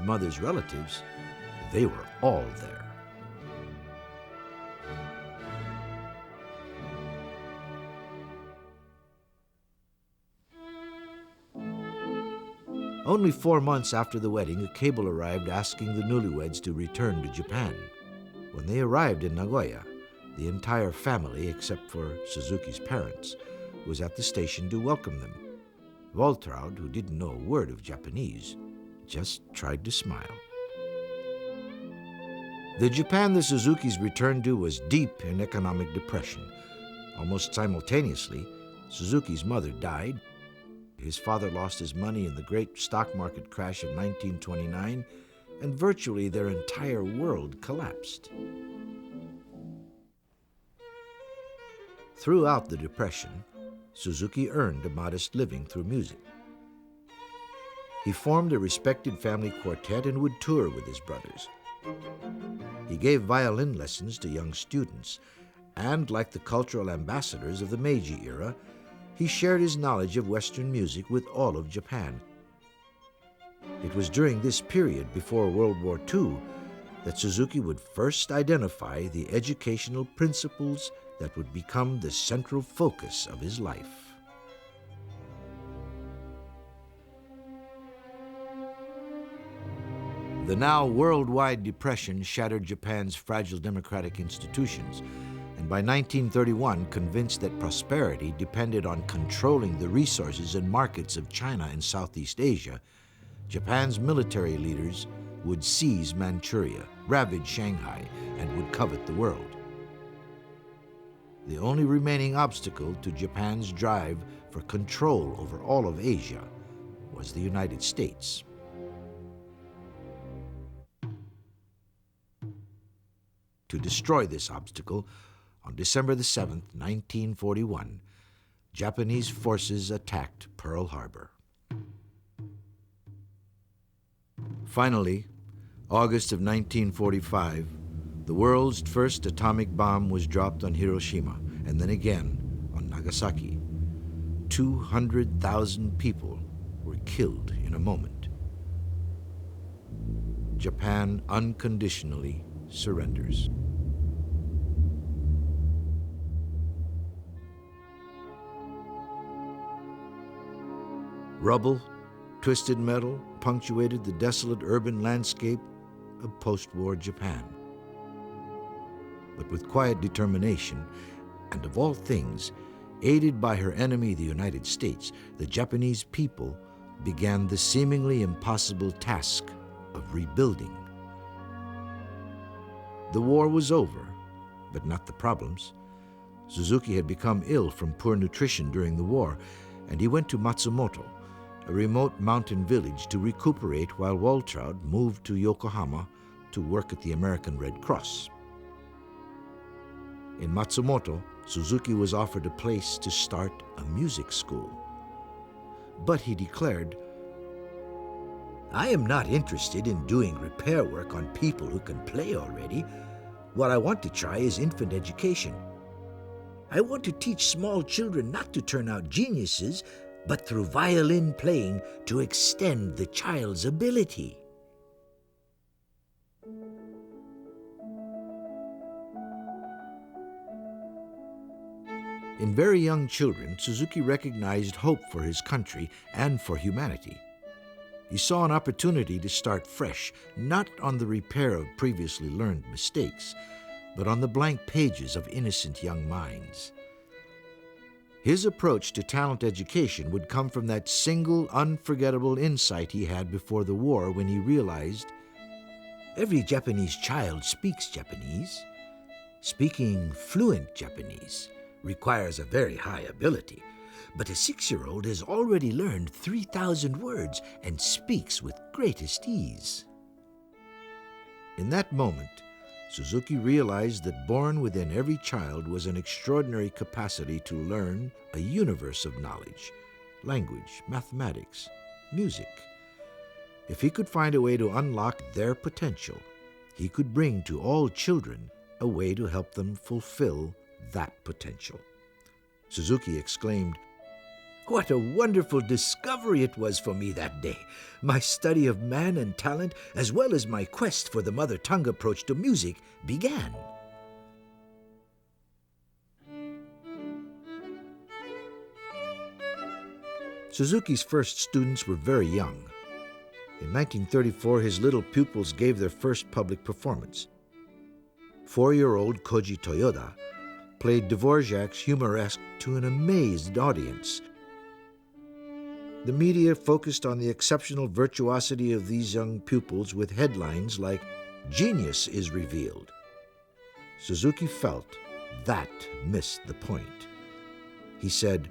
mother's relatives, they were all there. Only 4 months after the wedding, a cable arrived asking the newlyweds to return to Japan. When they arrived in Nagoya, the entire family, except for Suzuki's parents, was at the station to welcome them. Waltraud, who didn't know a word of Japanese, just tried to smile. The Japan the Suzukis returned to was deep in economic depression. Almost simultaneously, Suzuki's mother died. His father lost his money in the great stock market crash of 1929, and virtually their entire world collapsed. Throughout the Depression, Suzuki earned a modest living through music. He formed a respected family quartet and would tour with his brothers. He gave violin lessons to young students, and like the cultural ambassadors of the Meiji era, he shared his knowledge of Western music with all of Japan. It was during this period before World War II that Suzuki would first identify the educational principles that would become the central focus of his life. The now worldwide depression shattered Japan's fragile democratic institutions, and by 1931 convinced that prosperity depended on controlling the resources and markets of China and Southeast Asia, Japan's military leaders would seize Manchuria, ravage Shanghai, and would covet the world. The only remaining obstacle to Japan's drive for control over all of Asia was the United States. To destroy this obstacle, on December the 7th, 1941, Japanese forces attacked Pearl Harbor. Finally, August of 1945, the world's first atomic bomb was dropped on Hiroshima, and then again on Nagasaki. 200,000 people were killed in a moment. Japan unconditionally surrenders. Rubble, twisted metal punctuated the desolate urban landscape of post-war Japan. But with quiet determination, and of all things, aided by her enemy, the United States, the Japanese people began the seemingly impossible task of rebuilding. The war was over, but not the problems. Suzuki had become ill from poor nutrition during the war, and he went to Matsumoto, a remote mountain village, to recuperate while Waltraud moved to Yokohama to work at the American Red Cross. In Matsumoto, Suzuki was offered a place to start a music school. But he declared, "I am not interested in doing repair work on people who can play already. What I want to try is infant education. I want to teach small children not to turn out geniuses, but through violin playing to extend the child's ability." In very young children, Suzuki recognized hope for his country and for humanity. He saw an opportunity to start fresh, not on the repair of previously learned mistakes, but on the blank pages of innocent young minds. His approach to talent education would come from that single, unforgettable insight he had before the war, when he realized every Japanese child speaks Japanese. Speaking fluent Japanese requires a very high ability, but a 6-year-old has already learned 3,000 words and speaks with greatest ease. In that moment, Suzuki realized that born within every child was an extraordinary capacity to learn a universe of knowledge, language, mathematics, music. If he could find a way to unlock their potential, he could bring to all children a way to help them fulfill that potential. Suzuki exclaimed, What a wonderful discovery it was for me that day. My study of man and talent, as well as my quest for the mother tongue approach to music, began. Suzuki's first students were very young. In 1934, his little pupils gave their first public performance. 4-year-old Koji Toyoda played Dvorak's Humoresque to an amazed audience. The media focused on the exceptional virtuosity of these young pupils with headlines like, "Genius is revealed." Suzuki felt that missed the point. He said,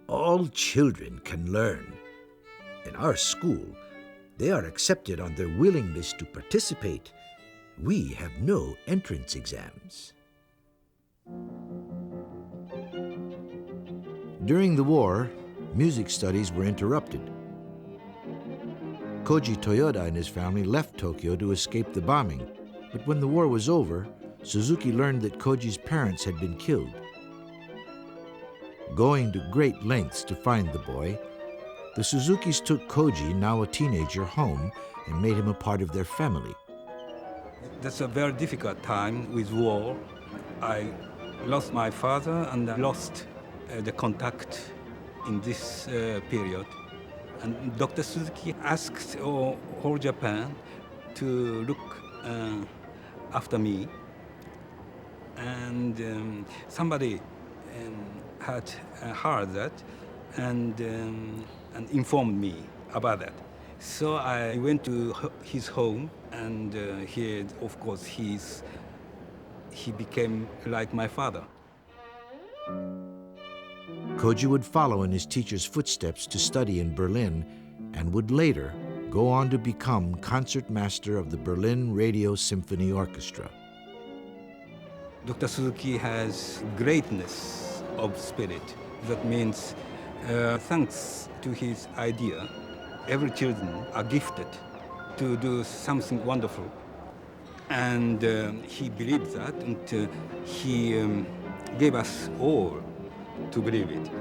"All children can learn. In our school, they are accepted on their willingness to participate. We have no entrance exams." During the war, music studies were interrupted. Koji Toyoda and his family left Tokyo to escape the bombing, but when the war was over, Suzuki learned that Koji's parents had been killed. Going to great lengths to find the boy, the Suzukis took Koji, now a teenager, home and made him a part of their family. That's a very difficult time with war. I lost my father and I lost the contact in this period. And Dr. Suzuki asked whole Japan to look after me. And somebody had heard that and informed me about that. So I went to his home, and here, of course, he became like my father. Koji would follow in his teacher's footsteps to study in Berlin and would later go on to become concertmaster of the Berlin Radio Symphony Orchestra. Dr. Suzuki has greatness of spirit. That means, thanks to his idea, every children are gifted to do something wonderful. And he believed that, and he gave us all to believe it.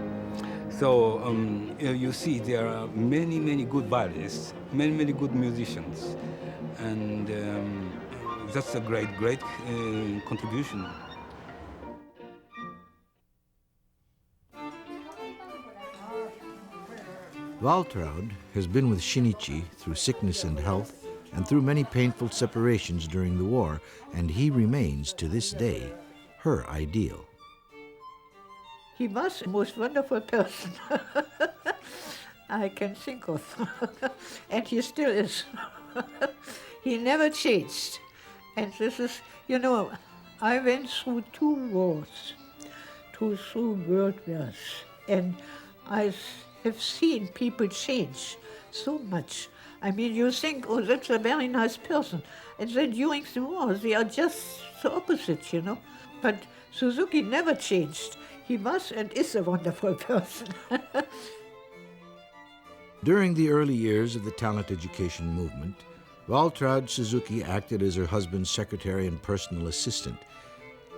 So you see, there are many, many good violinists, many, many good musicians, and that's a great, great contribution. Waltraud has been with Shinichi through sickness and health and through many painful separations during the war, and he remains to this day her ideal. He was the most wonderful person I can think of, and he still is. He never changed. And this is, you know, I went through 2 wars, 2 world wars, and I have seen people change so much. I mean, you think, oh, that's a very nice person. And then during the war, they are just the opposite, you know. But Suzuki never changed. He was and is a wonderful person. During the early years of the talent education movement, Waltraud Suzuki acted as her husband's secretary and personal assistant.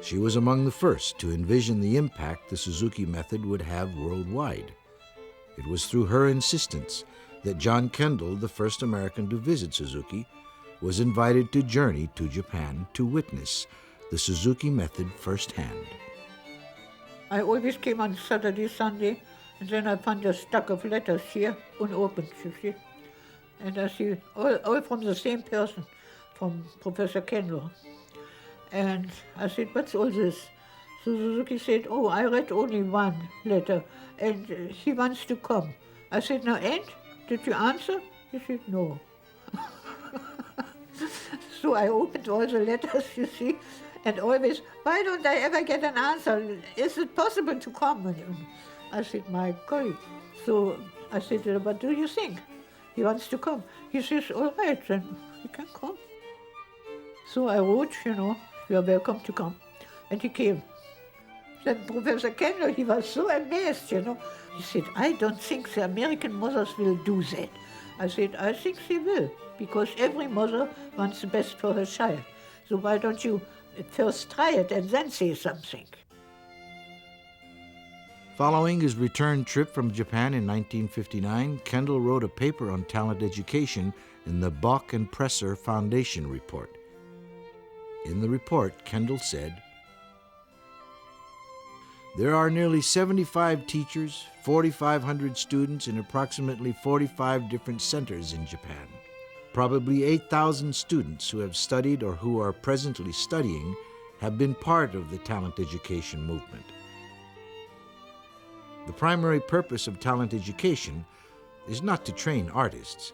She was among the first to envision the impact the Suzuki method would have worldwide. It was through her insistence that John Kendall, the first American to visit Suzuki, was invited to journey to Japan to witness the Suzuki method firsthand. I always came on Saturday, Sunday, and then I found a stack of letters here, unopened, you see. And I see all from the same person, from Professor Kendall. And I said, what's all this? So Suzuki said, oh, I read only one letter, and he wants to come. I said, now, and? Did you answer? He said, no. So I opened all the letters, you see, and always, why don't I ever get an answer? Is it possible to come? And I said, my God. So I said, what do you think? He wants to come. He says, all right, then he can come. So I wrote, you know, you are welcome to come. And he came. Then Professor Kendall, he was so amazed, you know. He said, I don't think the American mothers will do that. I said, I think they will, because every mother wants the best for her child. So why don't you first try it and then say something? Following his return trip from Japan in 1959, Kendall wrote a paper on talent education in the Bach and Presser Foundation report. In the report, Kendall said, "There are nearly 75 teachers, 4,500 students in approximately 45 different centers in Japan. Probably 8,000 students who have studied or who are presently studying have been part of the talent education movement. The primary purpose of talent education is not to train artists,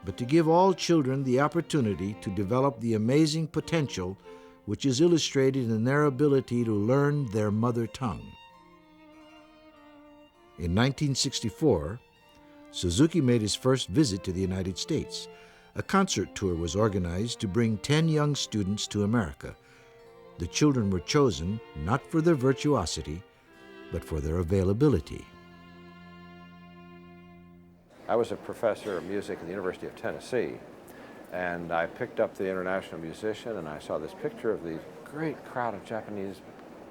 but to give all children the opportunity to develop the amazing potential which is illustrated in their ability to learn their mother tongue." In 1964, Suzuki made his first visit to the United States. A concert tour was organized to bring 10 young students to America. The children were chosen not for their virtuosity, but for their availability. I was a professor of music at the University of Tennessee, and I picked up the international musician, and I saw this picture of the great crowd of Japanese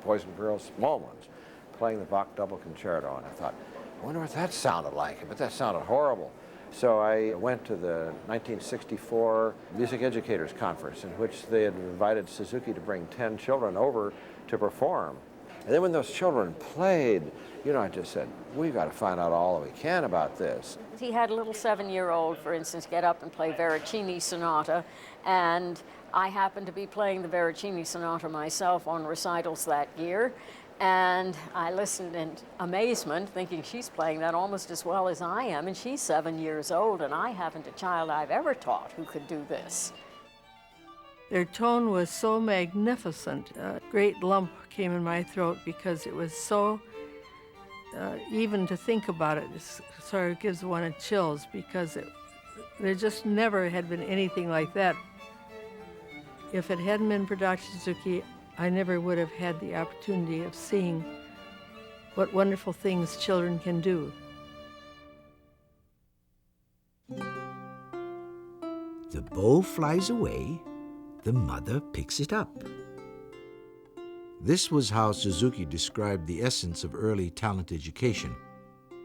boys and girls, small ones, playing the Bach Double Concerto, and I thought, I wonder what that sounded like, but that sounded horrible. So I went to the 1964 Music Educators Conference, in which they had invited Suzuki to bring 10 children over to perform. And then when those children played, you know, I just said, we've got to find out all that we can about this. He had a little 7-year-old, for instance, get up and play Veracini Sonata, and I happened to be playing the Veracini Sonata myself on recitals that year, and I listened in amazement, thinking she's playing that almost as well as I am, and she's 7 years old, and I haven't a child I've ever taught who could do this. Their tone was so magnificent. A great lump came in my throat because it was so, even to think about it, sort of gives one a chills, because there just never had been anything like that. If it hadn't been for Dr. Suzuki, I never would have had the opportunity of seeing what wonderful things children can do. The bow flies away, the mother picks it up. This was how Suzuki described the essence of early talent education.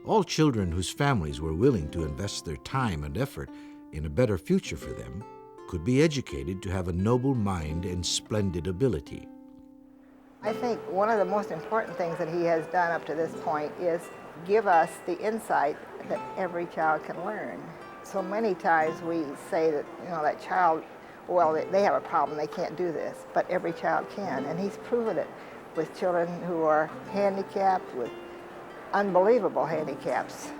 All children whose families were willing to invest their time and effort in a better future for them could be educated to have a noble mind and splendid ability. I think one of the most important things that he has done up to this point is give us the insight that every child can learn. So many times we say that, you know, that child, well, they have a problem, they can't do this, but every child can, and he's proven it with children who are handicapped, with unbelievable handicaps.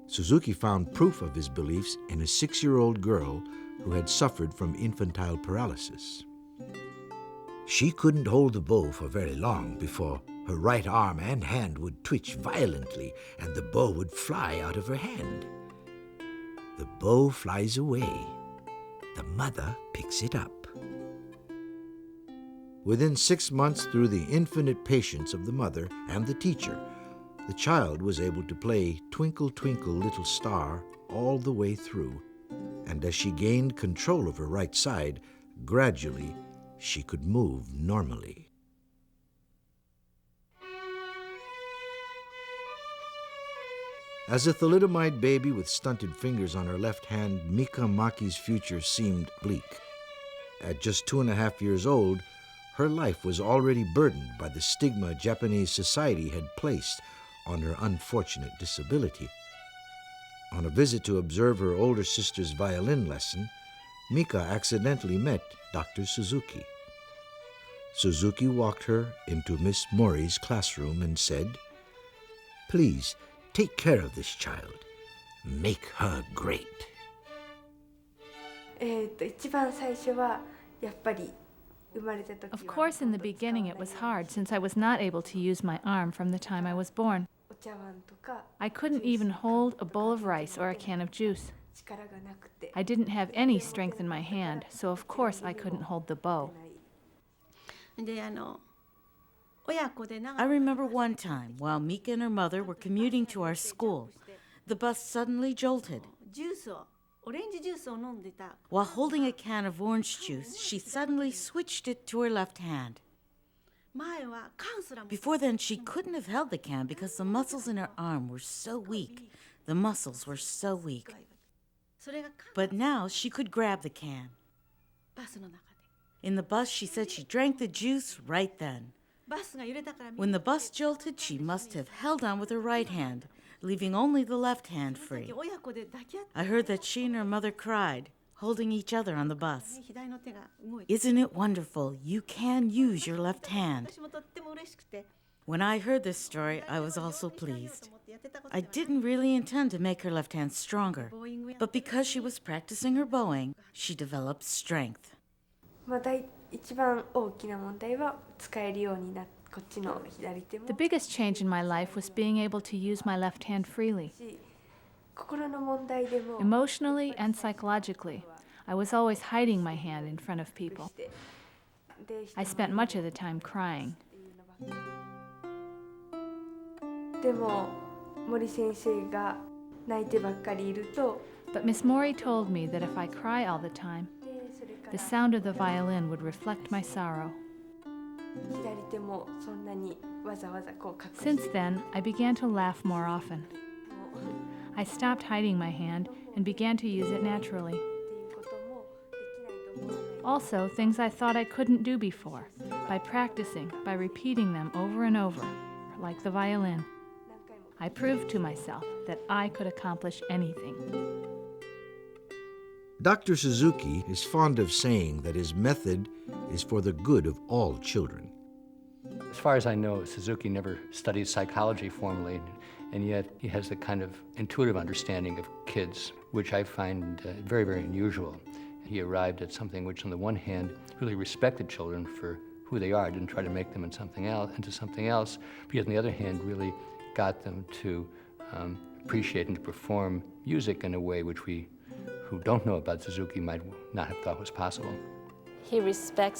Suzuki found proof of his beliefs in a 6-year-old girl who had suffered from infantile paralysis. She couldn't hold the bow for very long before her right arm and hand would twitch violently and the bow would fly out of her hand. The bow flies away. The mother picks it up. Within 6 months, through the infinite patience of the mother and the teacher, the child was able to play Twinkle, Twinkle, Little Star all the way through, and as she gained control of her right side, gradually she could move normally. As a thalidomide baby with stunted fingers on her left hand, Mika Maki's future seemed bleak. At just 2.5 years old, her life was already burdened by the stigma Japanese society had placed on her unfortunate disability. On a visit to observe her older sister's violin lesson, Mika accidentally met Dr. Suzuki. Suzuki walked her into Miss Mori's classroom and said, "Please, take care of this child. Make her great." Of course, in the beginning it was hard since I was not able to use my arm from the time I was born. I couldn't even hold a bowl of rice or a can of juice. I didn't have any strength in my hand, so of course I couldn't hold the bow. I remember one time while Mika and her mother were commuting to our school, the bus suddenly jolted. While holding a can of orange juice, she suddenly switched it to her left hand. Before then, she couldn't have held the can because the muscles in her arm were so weak. The muscles were so weak. But now she could grab the can. In the bus, she said she drank the juice right then. When the bus jolted, she must have held on with her right hand, leaving only the left hand free. I heard that she and her mother cried, holding each other on the bus. Isn't it wonderful? You can use your left hand. When I heard this story, I was also pleased. I didn't really intend to make her left hand stronger, but because she was practicing her bowing, she developed strength. The biggest change in my life was being able to use my left hand freely. Emotionally and psychologically, I was always hiding my hand in front of people. I spent much of the time crying. But Miss Mori told me that if I cry all the time, the sound of the violin would reflect my sorrow. Since then, I began to laugh more often. I stopped hiding my hand and began to use it naturally. Also, things I thought I couldn't do before, by practicing, by repeating them over and over, like the violin. I proved to myself that I could accomplish anything. Dr. Suzuki is fond of saying that his method is for the good of all children. As far as I know, Suzuki never studied psychology formally, and yet he has the kind of intuitive understanding of kids, which I find very, very unusual. He arrived at something which, on the one hand, really respected children for who they are, didn't try to make them into something else, but yet on the other hand, really got them to appreciate and to perform music in a way which we who don't know about Suzuki might not have thought was possible. He respects